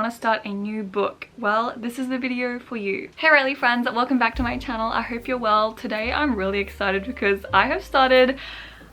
want to start a new book? Well, this is the video for you. Hey Riley friends, welcome back to my channel. I hope you're well. Today I'm really excited because I have started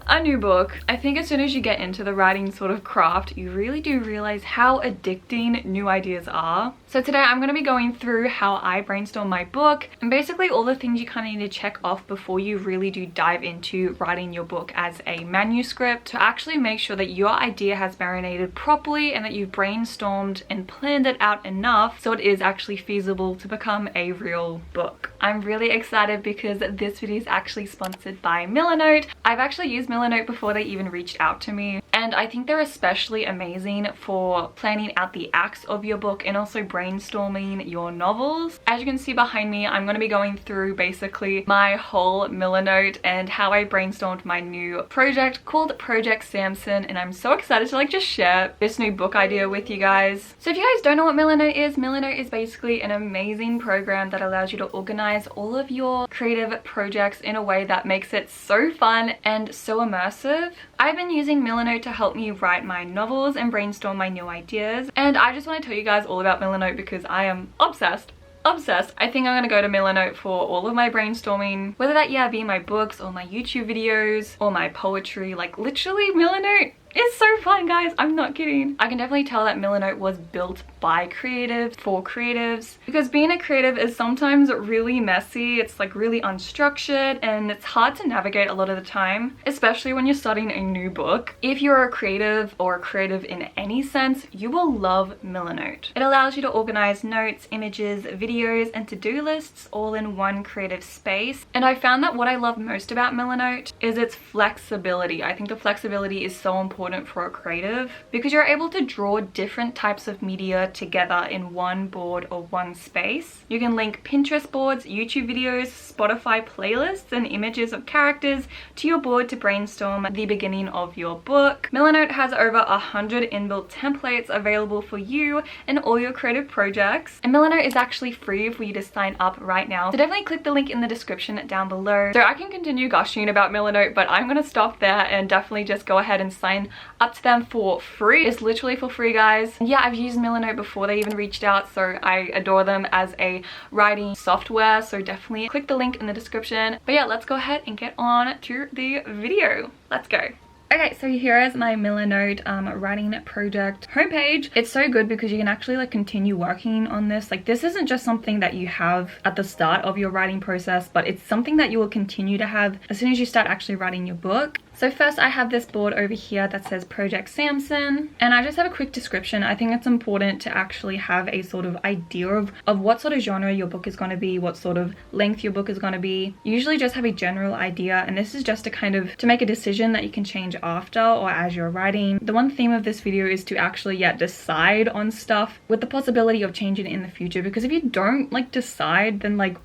a new book. I think as soon as you get into the writing sort of craft, you really do realize how addicting new ideas are. So today I'm going to be going through how I brainstorm my book and basically all the things you kind of need to check off before you really do dive into writing your book as a manuscript, to actually make sure that your idea has marinated properly and that you've brainstormed and planned it out enough so it is actually feasible to become a real book. I'm really excited because this video is actually sponsored by Milanote. I've actually used Milanote before they even reached out to me, and I think they're especially amazing for planning out the acts of your book and also brainstorming your novels. As you can see behind me, I'm going to be going through basically my whole Milanote and how I brainstormed my new project called Project Samson, and I'm so excited to just share this new book idea with you guys. So if you guys don't know what Milanote is basically an amazing program that allows you to organize all of your creative projects in a way that makes it so fun and so immersive. I've been using Milanote to help me write my novels and brainstorm my new ideas, and I just want to tell you guys all about Milanote because I am obsessed. I think I'm gonna go to Milanote for all of my brainstorming, whether that be my books or my YouTube videos or my poetry. Like literally Milanote is so fun, guys. I'm not kidding. I can definitely tell that Milanote was built by creatives for creatives, because being a creative is sometimes really messy. It's like really unstructured and it's hard to navigate a lot of the time, especially when you're starting a new book. If you're a creative or a creative in any sense, you will love Milanote. It allows you to organize notes, images, videos, and to-do lists all in one creative space. And I found that what I love most about Milanote is its flexibility. I think the flexibility is so important for a creative because you're able to draw different types of media together in one board or one space. You can link Pinterest boards, YouTube videos, Spotify playlists, and images of characters to your board to brainstorm the beginning of your book. Milanote has over 100 inbuilt templates available for you and all your creative projects, and Milanote is actually free for you to sign up right now. So definitely click the link in the description down below. So I can continue gushing about Milanote, but I'm gonna stop there and definitely just go ahead and sign up to them for free. It's literally for free, guys. And yeah, I've used Milanote before they even reached out, so I adore them as a writing software, so definitely click the link in the description. But yeah, let's go ahead and get on to the video. Let's go. Okay, so here is my Milanote writing project homepage. It's so good because you can actually continue working on this. This isn't just something that you have at the start of your writing process, but it's something that you will continue to have as soon as you start actually writing your book. So first I have this board over here that says Project Samson, and I just have a quick description. I think it's important to actually have a sort of idea of what sort of genre your book is going to be, what sort of length your book is going to be. You usually just have a general idea, and this is just to make a decision that you can change after or as you're writing. The one theme of this video is to actually decide on stuff with the possibility of changing it in the future, because if you don't decide, then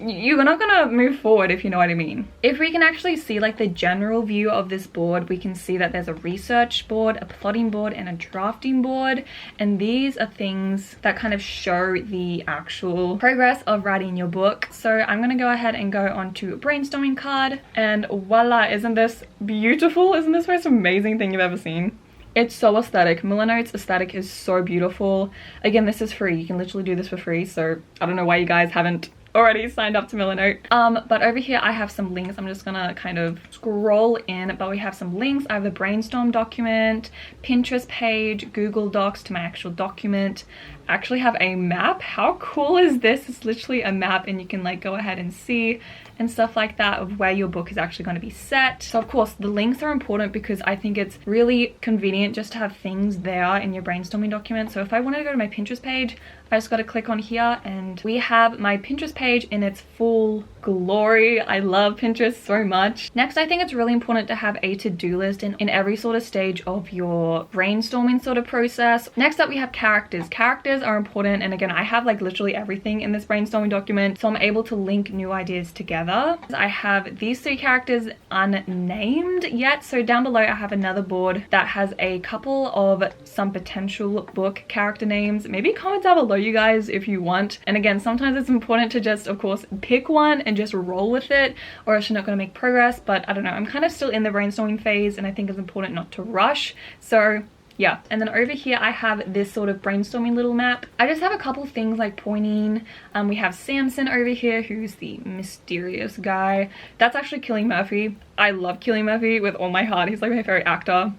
you're not gonna move forward, if you know what I mean. If we can actually see the general view of this board, we can see that there's a research board, a plotting board, and a drafting board, and these are things that kind of show the actual progress of writing your book. So I'm gonna go ahead and go on to a brainstorming card, and voila, isn't this beautiful? Isn't this the most amazing thing you've ever seen? It's so aesthetic. Milanote's aesthetic is so beautiful. Again, this is free. You can literally do this for free, so I don't know why you guys haven't already signed up to Milanote. But over here I have some links. I'm just gonna kind of scroll in, but we have some links. I have a brainstorm document, Pinterest page, Google Docs to my actual document. I actually have a map. How cool is this? It's literally a map, and you can go ahead and see and stuff like that of where your book is actually going to be set. So of course the links are important because I think it's really convenient just to have things there in your brainstorming document. So if I wanted to go to my Pinterest page, I just got to click on here and we have my Pinterest page in its full glory. I love Pinterest so much. Next, I think it's really important to have a to-do list in every sort of stage of your brainstorming sort of process. Next up, we have characters. Characters are important, and again, I have literally everything in this brainstorming document, so I'm able to link new ideas together. I have these three characters unnamed yet, so down below I have another board that has a couple of some potential book character names. Maybe comment down below, you guys, if you want. And again, sometimes it's important to just, of course, pick one and just roll with it, or else you're not going to make progress. But I don't know, I'm kind of still in the brainstorming phase, and I think it's important not to rush. So yeah. And then over here I have this sort of brainstorming little map. I just have a couple things like pointing. We have Samson over here, who's the mysterious guy. That's actually Cillian Murphy. I love Cillian Murphy with all my heart. He's like my favorite actor.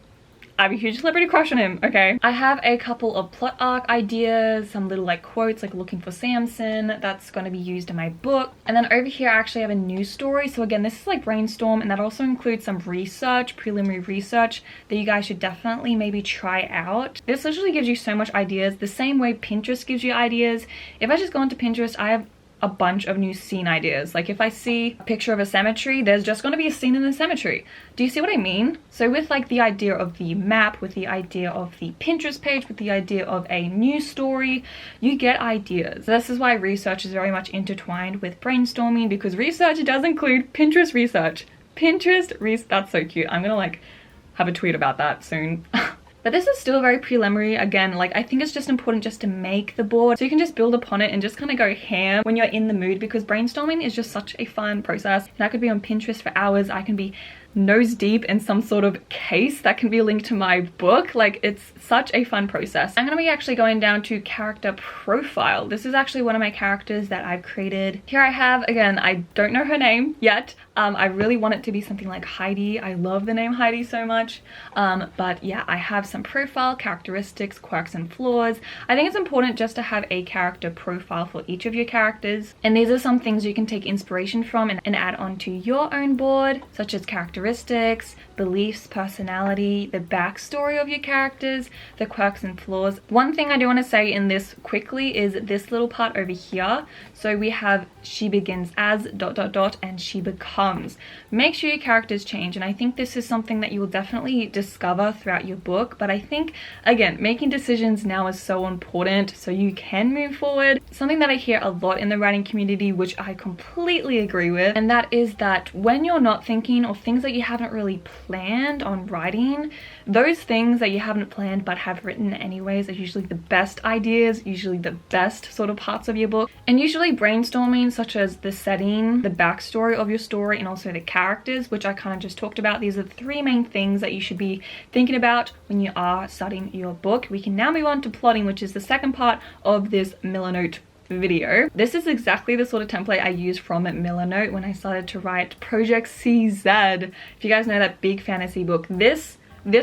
I have a huge celebrity crush on him, okay? I have a couple of plot arc ideas, some little like quotes like looking for Samson. That's going to be used in my book. And then over here I actually have a news story. So again, this is like brainstorm, and that also includes some research, preliminary research that you guys should definitely maybe try out. This literally gives you so much ideas, the same way Pinterest gives you ideas. If I just go into Pinterest, I have a bunch of new scene ideas. Like if I see a picture of a cemetery, there's just going to be a scene in the cemetery. Do you see what I mean? So with like the idea of the map, with the idea of the Pinterest page, with the idea of a news story, you get ideas. This is why research is very much intertwined with brainstorming, because research does include Pinterest research. That's so cute. I'm gonna like have a tweet about that soon. But this is still very preliminary. Again, like I think it's just important just to make the board so you can just build upon it and just kind of go ham when you're in the mood, because brainstorming is just such a fun process. And I could be on Pinterest for hours. I can be nose deep in some sort of case that can be linked to my book. Like it's such a fun process. I'm gonna be actually going down to character profile. This is actually one of my characters that I've created. Here I have, again, I don't know her name yet. I really want it to be something like Heidi. I love the name Heidi so much. But yeah, I have some profile characteristics, quirks and flaws. I think it's important just to have a character profile for each of your characters. And these are some things you can take inspiration from and add onto your own board, such as characteristics, beliefs, personality, the backstory of your characters, the quirks and flaws. One thing I do want to say in this quickly is this little part over here. So we have she begins as ... and she becomes. Make sure your characters change, and I think this is something that you will definitely discover throughout your book. But I think, again, making decisions now is so important so you can move forward. Something that I hear a lot in the writing community, which I completely agree with, and that is that when you're not thinking, or things that you haven't really planned on writing, those things that you haven't planned but have written anyways are usually the best ideas, usually the best sort of parts of your book. And usually brainstorming, such as the setting, the backstory of your story, and also the characters, which I kind of just talked about. These are the three main things that you should be thinking about when you are starting your book. We can now move on to plotting, which is the second part of this milanote video. This is exactly the sort of template I used from milanote when I started to write Project CZ. If you guys know that big fantasy book, this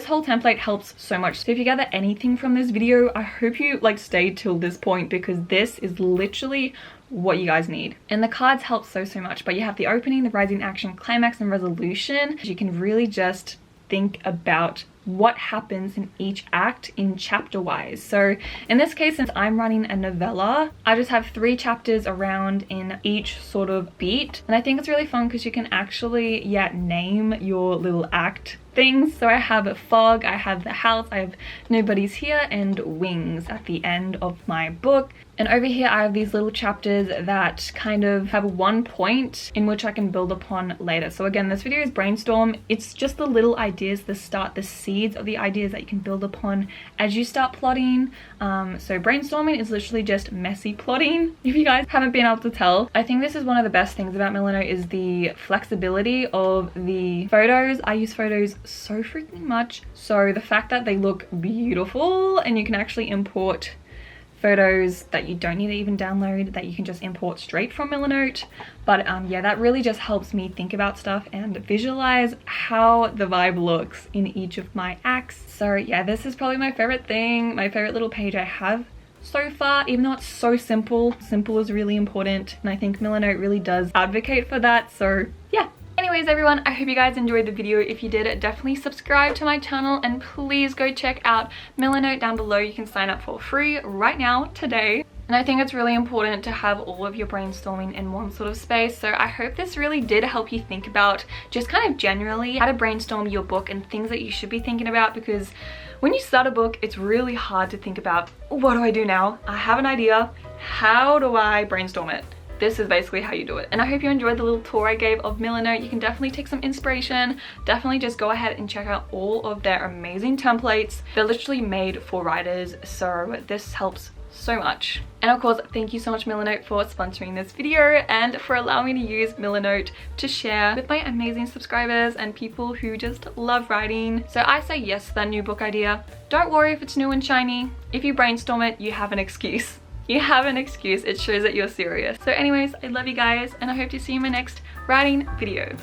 whole template helps so much. So if you gather anything from this video, I hope you like stayed till this point, because this is literally what you guys need. And the cards help so much. But you have the opening, the rising action, climax, and resolution. You can really just think about what happens in each act in chapter wise. So in this case, since I'm running a novella, I just have 3 chapters around in each sort of beat. And I think it's really fun because you can actually, name your little act things. So I have a fog, I have the house, I have nobody's here, and wings at the end of my book. And over here I have these little chapters that kind of have one point in which I can build upon later. So again, this video is brainstorm. It's just the little ideas, the seeds of the ideas that you can build upon as you start plotting. So brainstorming is literally just messy plotting, if you guys haven't been able to tell. I think this is one of the best things about milanote is the flexibility of the photos. I use photos so freaking much. So the fact that they look beautiful and you can actually import photos that you don't need to even download, that you can just import straight from milanote. But yeah, that really just helps me think about stuff and visualize how the vibe looks in each of my acts. So yeah, this is probably my favorite thing, my favorite little page I have so far, even though it's so simple. Simple is really important, and I think milanote really does advocate for that. So yeah. Anyways everyone, I hope you guys enjoyed the video. If you did, definitely subscribe to my channel, and please go check out milanote down below. You can sign up for free right now today. And I think it's really important to have all of your brainstorming in one sort of space. So I hope this really did help you think about just kind of generally how to brainstorm your book and things that you should be thinking about, because when you start a book, it's really hard to think about, what do I do now? I have an idea. How do I brainstorm it? This is basically how you do it. And I hope you enjoyed the little tour I gave of milanote. You can definitely take some inspiration. Definitely just go ahead and check out all of their amazing templates. They're literally made for writers, so this helps so much. And of course, thank you so much Milanote for sponsoring this video and for allowing me to use Milanote to share with my amazing subscribers and people who just love writing. So I say yes to that new book idea. Don't worry if it's new and shiny. If you brainstorm it, you have an excuse. You have an excuse. It shows that you're serious. So anyways, I love you guys and I hope to see you in my next writing video.